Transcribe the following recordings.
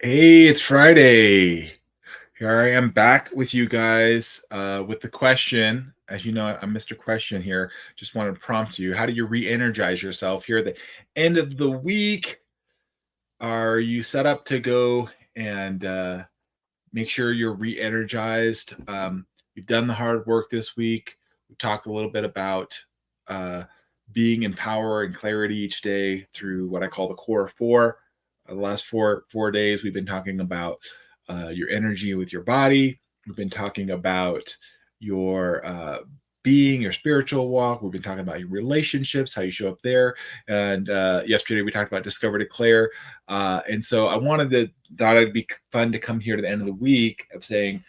Hey, it's Friday. Here I am back with you guys with the question. As you know, I'm Mr. Question here. Just want to prompt you. How do you re-energize yourself here at the end of the week? Are you set up to go and make sure you're re-energized? You've done the hard work this week. We talked a little bit about uh, being in power and clarity each day through what I call the core four. The last four days, we've been talking about your energy with your body. We've been talking about your being, your spiritual walk. We've been talking about your relationships, how you show up there. And yesterday we talked about discover, declare. And so I thought it'd be fun to come here to the end of the week of saying,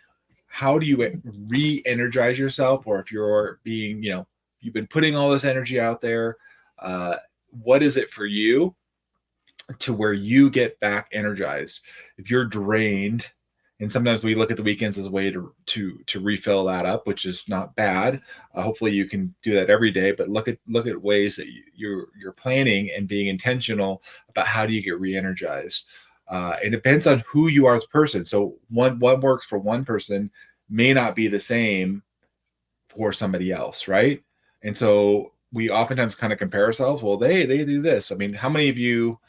how do you re-energize yourself? Or if you're being, you've been putting all this energy out there, uh, what is it for you to where you get back energized? If you're drained, and sometimes we look at the weekends as a way to refill that up, which is not bad. Hopefully, you can do that every day. But look at ways that you're planning and being intentional about how do you get re-energized. It depends on who you are as a person. So what works for one person may not be the same for somebody else, right? And so we oftentimes kind of compare ourselves. Well, they do this. I mean, how many of you,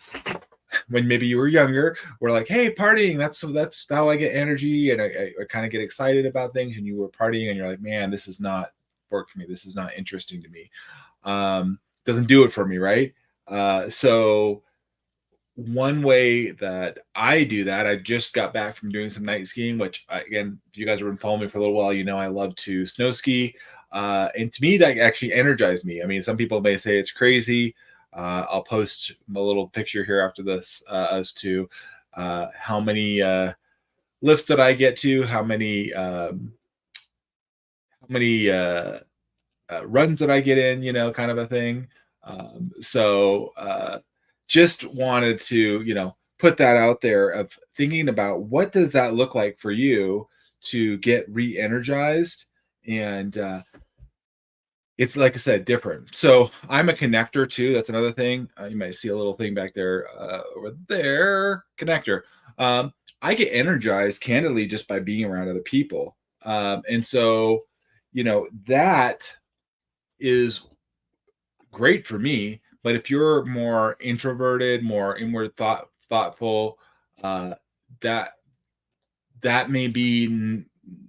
when maybe you were younger, were like, hey, partying, that's how I get energy, and I kind of get excited about things, and you were partying and you're like, man, this is not work for me, this is not interesting to me, doesn't do it for me, right? So one way that I do that, I just got back from doing some night skiing, which again, if you guys have been following me for a little while, you know I love to snow ski. And to me, that actually energized me. I mean, some people may say it's crazy. I'll post a little picture here after this as to how many lifts did I get to, how many runs that I get in, kind of a thing. So just wanted to, put that out there of thinking about what does that look like for you to get re-energized. And it's, like I said, different. So I'm a connector too. That's another thing. You might see a little thing back there, over there, connector. I get energized candidly just by being around other people. And so, that is great for me. But if you're more introverted, more inward thoughtful, uh, that that may be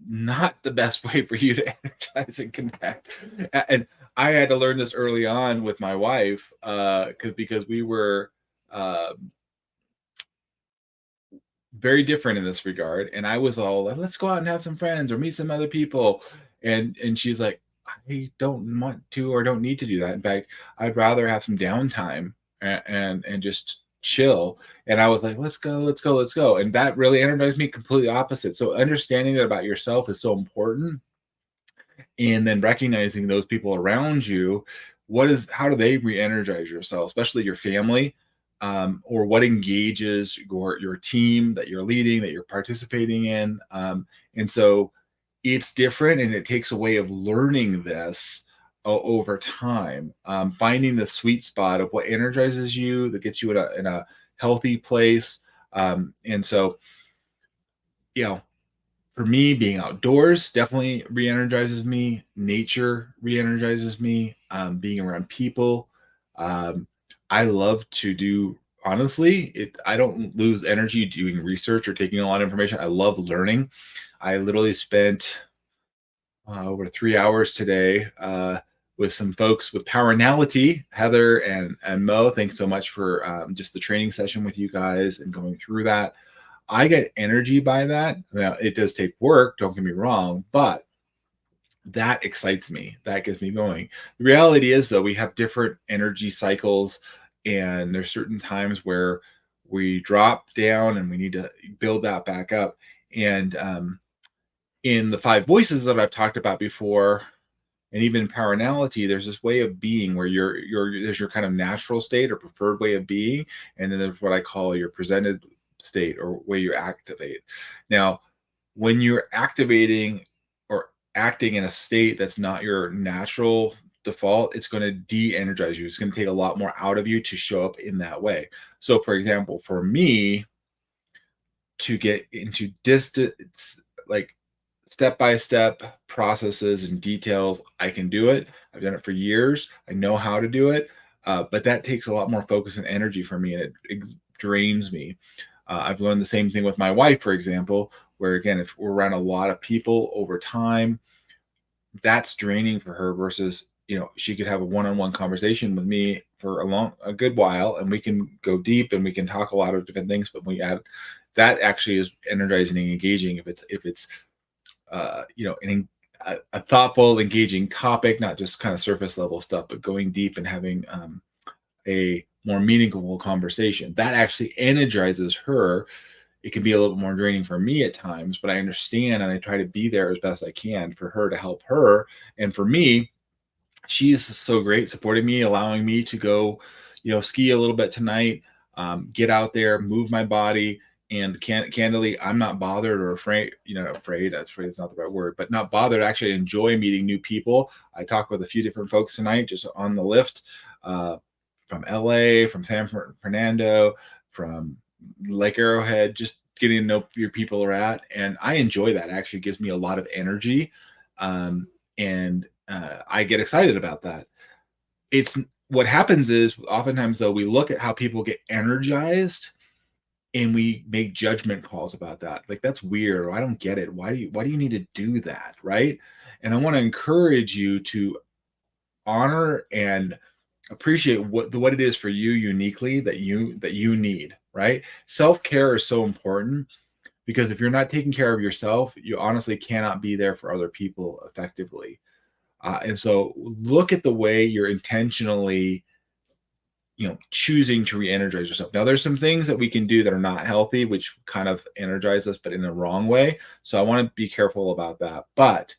not the best way for you to energize and connect. And I had to learn this early on with my wife, because we were uh, very different in this regard. And I was all like, let's go out and have some friends or meet some other people. And she's like, I don't want to or don't need to do that. In fact, I'd rather have some downtime and just chill. And I was like, let's go, let's go, let's go. And that really energized me completely opposite. So understanding that about yourself is so important. And then recognizing those people around you, how do they re-energize yourself, especially your family, or what engages your team that you're leading, that you're participating in. And so it's different, and it takes a way of learning this over time, finding the sweet spot of what energizes you, that gets you in a healthy place. And so, you know, for me, being outdoors definitely re-energizes me. Nature re-energizes me. Being around people. Um, I love to do, honestly, I don't lose energy doing research or taking a lot of information. I love learning. I literally spent over 3 hours today with some folks with Powerality, Heather and Mo. Thanks so much for just the training session with you guys and going through that. I get energy by that. Now, it does take work, don't get me wrong, but that excites me. That gets me going. The reality is, though, we have different energy cycles, and there's certain times where we drop down and we need to build that back up. And in the five voices that I've talked about before, and even in Powerality, there's this way of being where there's your kind of natural state or preferred way of being, and then there's what I call your presented state or way you activate. Now, when you're activating or acting in a state that's not your natural default, it's going to de-energize you. It's going to take a lot more out of you to show up in that way. So, for example, for me, to get into distance, like step by step processes and details, I can do it. I've done it for years. I know how to do it. But that takes a lot more focus and energy for me, and it drains me. I've learned the same thing with my wife, for example, where again, if we're around a lot of people over time, that's draining for her versus, she could have a one-on-one conversation with me for a good while, and we can go deep and we can talk a lot of different things. But when we add that, actually is energizing and engaging if it's a thoughtful, engaging topic, not just kind of surface level stuff, but going deep and having a more meaningful conversation. That actually energizes her. It can be a little bit more draining for me at times, but I understand and I try to be there as best I can for her to help her. And for me, she's so great supporting me, allowing me to go, ski a little bit tonight, get out there, move my body. And candidly, I'm not bothered or afraid, afraid is not the right word, but not bothered. I actually enjoy meeting new people. I talked with a few different folks tonight, just on the lift, from LA, from San Fernando, from Lake Arrowhead, just getting to know where your people are at. And I enjoy that. It actually gives me a lot of energy. And I get excited about that. It's what happens is oftentimes though, we look at how people get energized and we make judgment calls about that. Like, that's weird, or I don't get it. Why do you need to do that? Right. And I want to encourage you to honor and appreciate what it is for you uniquely that you need, right? Self-care is so important, because if you're not taking care of yourself, you honestly cannot be there for other people effectively. And so look at the way you're intentionally, choosing to re-energize yourself. Now, there's some things that we can do that are not healthy, which kind of energize us, but in a wrong way. So I want to be careful about that. But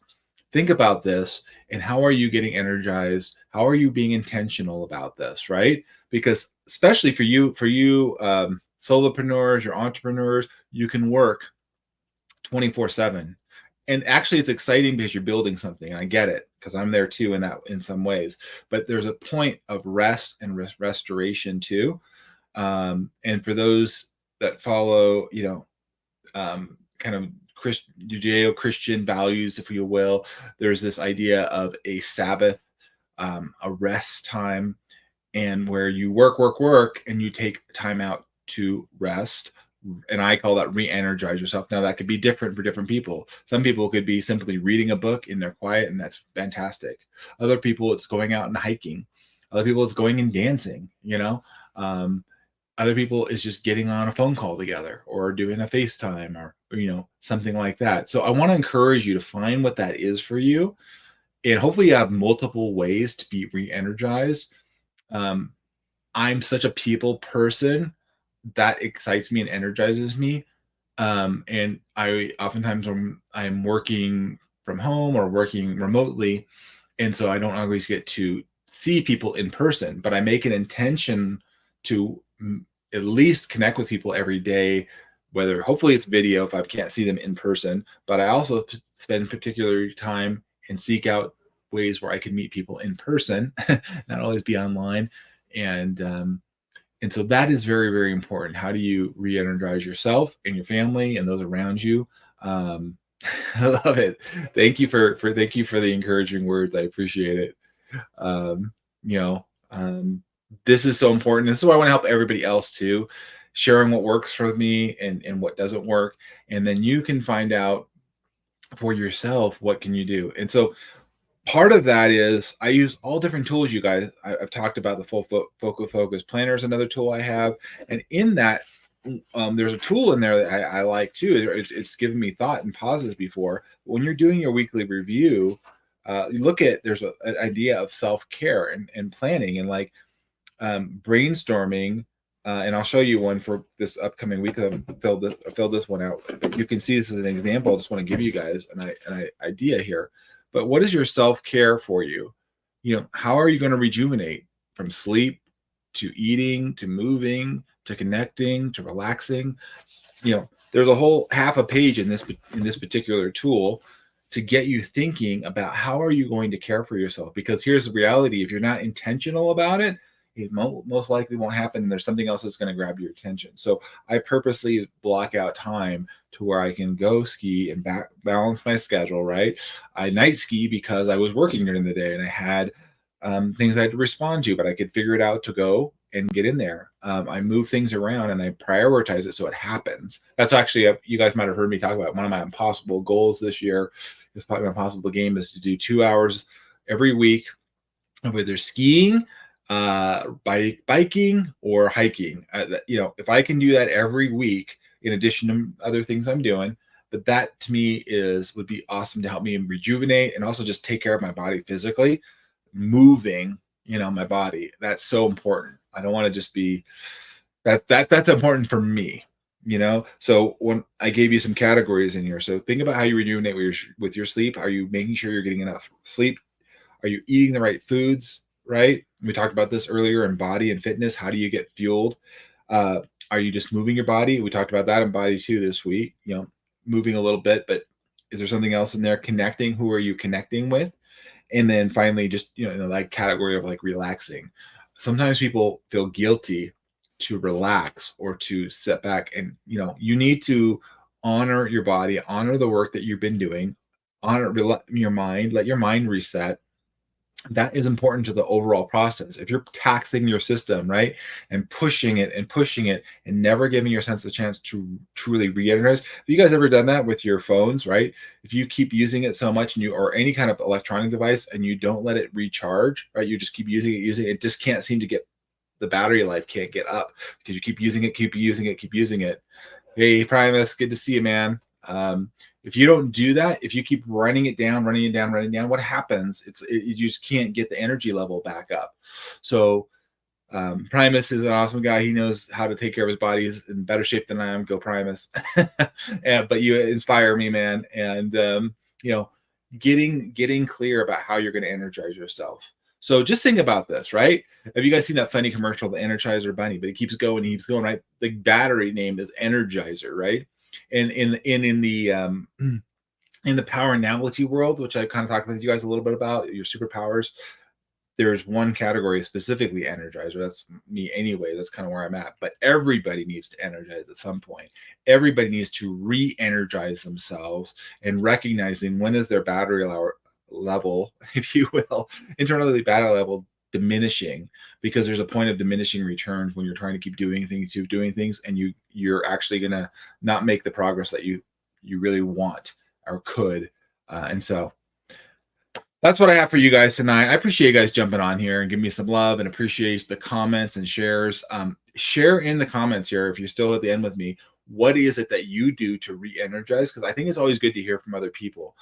think about this, and how are you getting energized? How are you being intentional about this, right? Because especially for you, solopreneurs or entrepreneurs, you can work 24/7. And actually it's exciting because you're building something. And I get it, because I'm there too in some ways. But there's a point of rest and restoration too. And for those that follow, kind of Judeo-Christian values, if you will, there's this idea of a Sabbath, a rest time, and where you work, and you take time out to rest. And I call that re-energize yourself. Now, that could be different for different people. Some people could be simply reading a book in their quiet, and that's fantastic. Other people, it's going out and hiking. Other people, it's going and dancing, Other people is just getting on a phone call together, or doing a FaceTime, or something like that. So I want to encourage you to find what that is for you. And hopefully you have multiple ways to be re-energized. I'm such a people person that excites me and energizes me. And I oftentimes I'm working from home or working remotely. And so I don't always get to see people in person, but I make an intention to at least connect with people every day, whether hopefully it's video if I can't see them in person, but I also spend particular time and seek out ways where I can meet people in person, not always be online. And so that is very, very important. How do you re-energize yourself and your family and those around you? I love it. Thank you for the encouraging words. I appreciate it. This is so important. This is why I want to help everybody else too, sharing what works for me and what doesn't work. And then you can find out for yourself, what can you do? And so part of that is I use all different tools, you guys. I've talked about the full focal focus planner is another tool I have. And in that, there's a tool in there that I like too. It's given me thought and pauses before. When you're doing your weekly review, you look at, there's an idea of self-care and planning and like brainstorming. And I'll show you one for this upcoming week. I've filled this one out. You can see this as an example. I just want to give you guys an idea here. But what is your self-care for you? How are you going to rejuvenate from sleep to eating to moving to connecting to relaxing? There's a whole half a page in this particular tool to get you thinking about how are you going to care for yourself? Because here's the reality: if you're not intentional about it, it most likely won't happen. And there's something else that's going to grab your attention. So I purposely block out time to where I can go ski and balance my schedule, right? I night ski because I was working during the day and I had things I had to respond to, but I could figure it out to go and get in there. I move things around and I prioritize it so it happens. That's actually, you guys might have heard me talk about one of my impossible goals this year. It's probably my impossible game is to do 2 hours every week, whether skiing, biking, or hiking. If I can do that every week, in addition to other things I'm doing, but that to me would be awesome to help me rejuvenate and also just take care of my body physically, moving, my body. That's so important. I don't want to just be that's important for me. So when I gave you some categories in here, so think about how you rejuvenate with your sleep. Are you making sure you're getting enough sleep? Are you eating the right foods, right? We talked about this earlier in body and fitness. How do you get fueled? Are you just moving your body? We talked about that in body too this week, moving a little bit, but is there something else in there? Connecting. Who are you connecting with? And then finally, just, like category of like relaxing. Sometimes people feel guilty to relax or to sit back, and, you need to honor your body, honor the work that you've been doing, honor your mind, let your mind reset. That is important to the overall process. If you're taxing your system, right, and pushing it and never giving your sense a chance to truly re-energize. Have you guys ever done that with your phones, right? If you keep using it so much or any kind of electronic device and you don't let it recharge, right, you just keep using it just can't seem to get, the battery life can't get up because you keep using it. Hey, Primus, good to see you, man. If you don't do that, if you keep running it down, what happens? You just can't get the energy level back up. So Primus is an awesome guy. He knows how to take care of his body. He's in better shape than I am. Go Primus. But you inspire me, man. And getting clear about how you're going to energize yourself. So just think about this, right? Have you guys seen that funny commercial, the Energizer Bunny? But he keeps going, right? The battery name is Energizer, right? And in the in the power analogy world, which I kind of talked with you guys a little bit about, your superpowers, there's one category specifically Energizer. That's me anyway. That's kind of where I'm at. But everybody needs to energize at some point. Everybody needs to re-energize themselves and recognizing when is their battery level, if you will, internally battery level diminishing, because there's a point of diminishing returns when you're trying to keep doing things and you're actually going to not make the progress that you really want or could. And so that's what I have for you guys tonight. I appreciate you guys jumping on here and giving me some love, and appreciate the comments and shares. Share in the comments here, if you're still at the end with me, what is it that you do to re-energize? Because I think it's always good to hear from other people.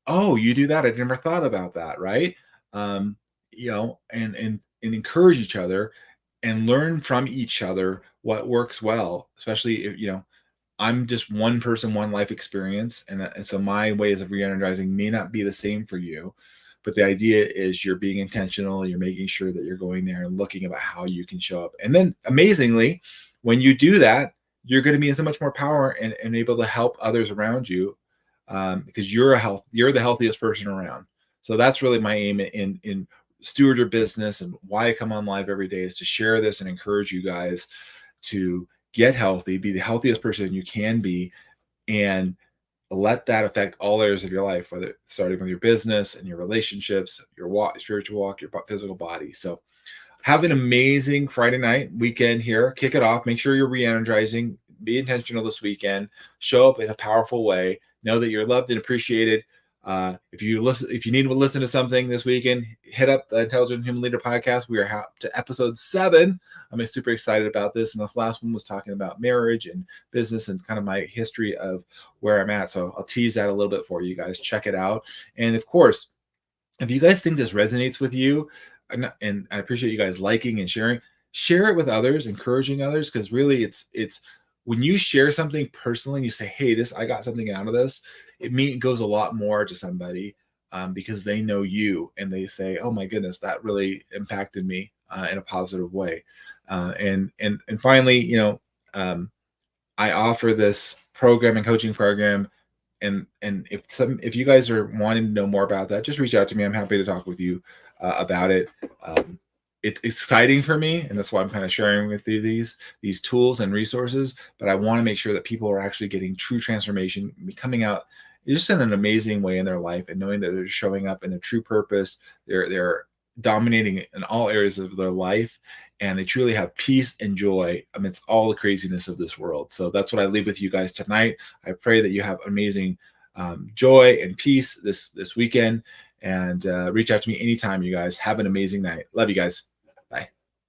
Oh, you do that? I never thought about that, right? And encourage each other and learn from each other what works well, especially if, I'm just one person, one life experience. And so my ways of re-energizing may not be the same for you, but the idea is you're being intentional. You're making sure that you're going there and looking about how you can show up. And then amazingly, when you do that, you're going to be in so much more power and able to help others around you, because you're the healthiest person around. So that's really my aim in Steward Your Business, and why I come on live every day is to share this and encourage you guys to get healthy, be the healthiest person you can be, and let that affect all areas of your life, whether starting with your business and your relationships, your walk, spiritual walk, your physical body. So have an amazing Friday night weekend here. Kick it off. Make sure you're re-energizing. Be intentional this weekend. Show up in a powerful way. Know that you're loved and appreciated. If you need to listen to something this weekend, hit up the Intelligent Human Leader podcast. We are up to episode 7. I'm super excited about this. And this last one was talking about marriage and business and kind of my history of where I'm at. So I'll tease that a little bit for you guys. Check it out. And of course, if you guys think this resonates with you, and I appreciate you guys liking and sharing, share it with others, encouraging others, because really it's when you share something personally and you say, hey, I got something out of this, it goes a lot more to somebody, because they know you and they say, oh my goodness, that really impacted me in a positive way. And finally, I offer this program and coaching program. And if you guys are wanting to know more about that, just reach out to me. I'm happy to talk with you about it. it's exciting for me, and that's why I'm kind of sharing with you these tools and resources. But I want to make sure that people are actually getting true transformation, coming out just in an amazing way in their life, and knowing that they're showing up in their true purpose. They're dominating in all areas of their life, and they truly have peace and joy amidst all the craziness of this world. So that's what I leave with you guys tonight. I pray that you have amazing joy and peace this weekend. And reach out to me anytime, you guys. Have an amazing night. Love you guys.